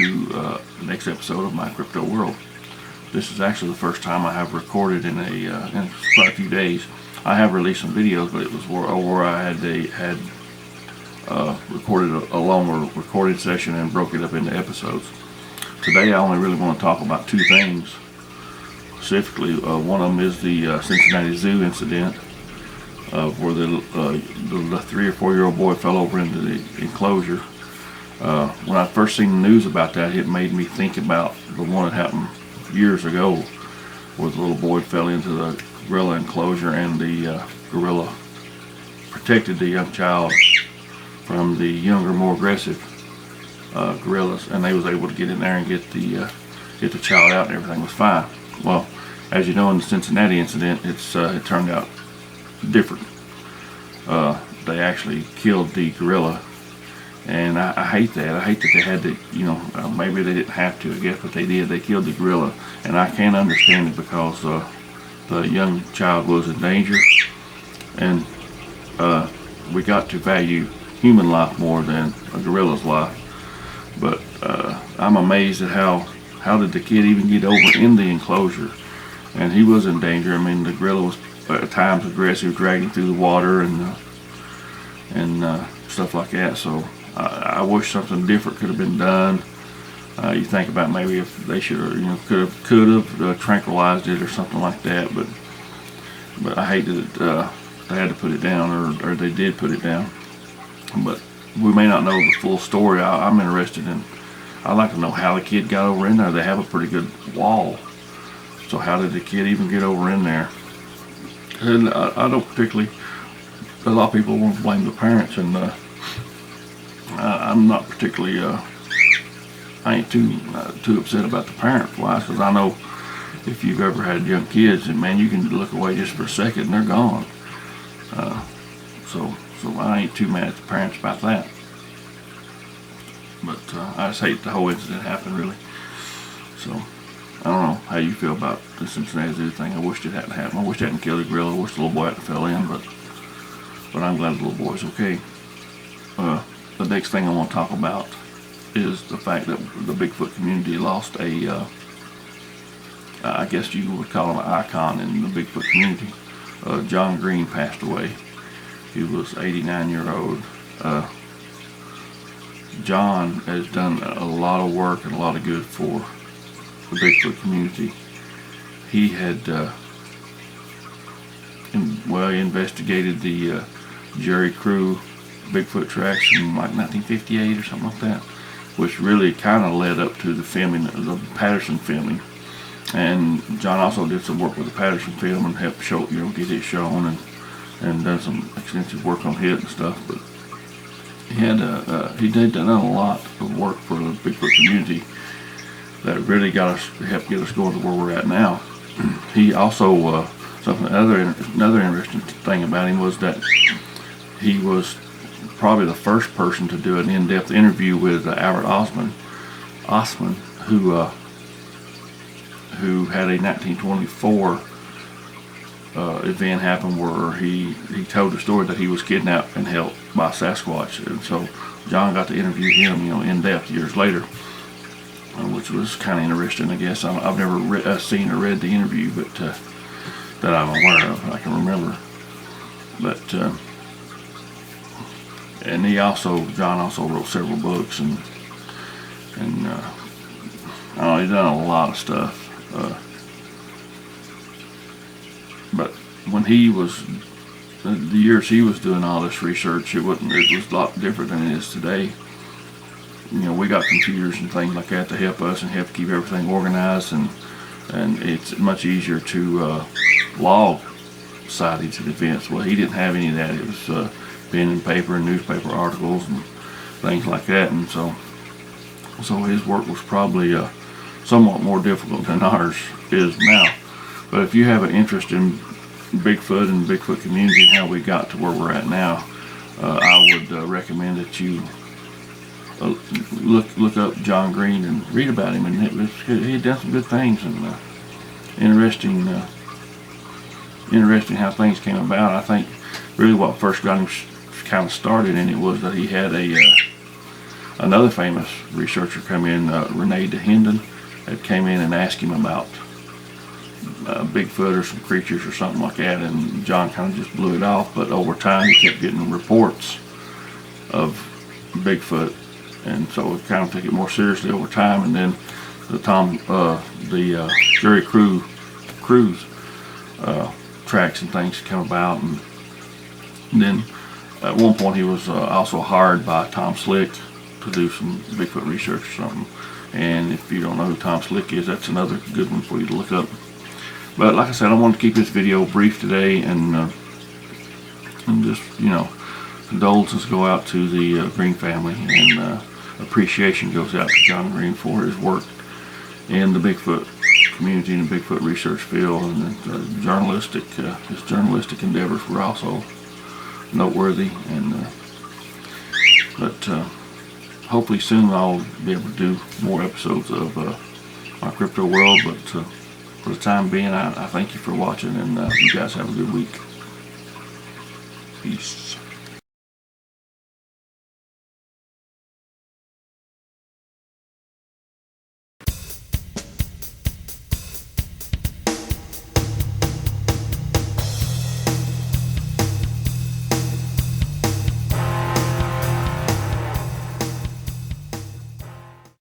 to the next episode of My Crypto World. This is actually the first time I have recorded in quite a few days. I have released some videos, but it was where I had recorded a longer recorded session and broke it up into episodes. Today I only really want to talk about two things. Specifically, one of them is the Cincinnati Zoo incident where the 3 or 4 year old boy fell over into the enclosure. When I first seen the news about that, it made me think about the one that happened years ago, where the little boy fell into the gorilla enclosure and the gorilla protected the young child from the younger, more aggressive gorillas, and they was able to get in there and get the child out, and everything was fine. Well, as you know, in the Cincinnati incident, it turned out different. They actually killed the gorilla, and I hate that. I hate that they had to, maybe they didn't have to, I guess, but they did. They killed the gorilla, and I can't understand it because the young child was in danger, and we got to value human life more than a gorilla's life. But I'm amazed at how did the kid even get over in the enclosure, and he was in danger. I mean, the gorilla was at times aggressive, dragging through the water and stuff like that. So I wish something different could have been done. You think about maybe if they should have, could have tranquilized it or something like that. But I hate that they had to put it down, or they did put it down. But we may not know the full story. I'm interested in. I'd like to know how the kid got over in there. They have a pretty good wall. So how did the kid even get over in there? And I don't particularly. A lot of people want to blame the parents, and I'm not particularly. I ain't too upset about the parents wise, because I know if you've ever had young kids, and man, you can look away just for a second and they're gone. So I ain't too mad at the parents about that. But I just hate the whole incident happened, really. So I don't know how you feel about the Cincinnati Zoo thing. I wish it hadn't happened. I wish they hadn't killed the gorilla. I wish the little boy hadn't fell in, but I'm glad the little boy's okay. The next thing I want to talk about is the fact that the Bigfoot community lost I guess you would call him an icon in the Bigfoot community. John Green passed away. He was 89-year-old. John has done a lot of work and a lot of good for the Bigfoot community. He had he investigated the Jerry Crew Bigfoot tracks in like 1958 or something like that, which really kind of led up to the filming of the Patterson filming. And John also did some work with the Patterson film and helped show, get it shown, and done some extensive work on it and stuff. But he did done a lot of work for the Bigfoot community that really helped get us going to where we're at now. He also another interesting thing about him was that he was probably the first person to do an in-depth interview with Albert Ostman, who had a 1924 event happen where he told the story that he was kidnapped and held by Sasquatch, and so John got to interview him, in depth years later, which was kind of interesting, I guess. I've never seen or read the interview, but that I'm aware of, I can remember. But and John also wrote several books, and he's done a lot of stuff. But when he was, the years he was doing all this research, it was a lot different than it is today. We got computers and things like that to help us and help keep everything organized, and it's much easier to log sightings and events. Well, he didn't have any of that. It was pen and paper and newspaper articles and things like that, and so his work was probably somewhat more difficult than ours is now. But if you have an interest in Bigfoot and the Bigfoot community and how we got to where we're at now, I would recommend that you look up John Green and read about him. And he had done some good things, and interesting how things came about. I think really what first got him kind of started in it was that he had another famous researcher come in, Renee DeHenden, had came in and asked him about Bigfoot or some creatures or something like that, and John kind of just blew it off. But over time he kept getting reports of Bigfoot, and so we kind of took it more seriously over time. And then the Jerry Cruz tracks and things come about, and then at one point he was also hired by Tom Slick to do some Bigfoot research or something. And if you don't know who Tom Slick is, that's another good one for you to look up. But like I said, I wanted to keep this video brief today, and just, you know, condolences go out to the Green family, and appreciation goes out to John Green for his work in the Bigfoot community and the Bigfoot research field, and his journalistic endeavors were also noteworthy. And but hopefully soon I'll be able to do more episodes of my crypto world. But for the time being, I thank you for watching, and you guys have a good week. Peace.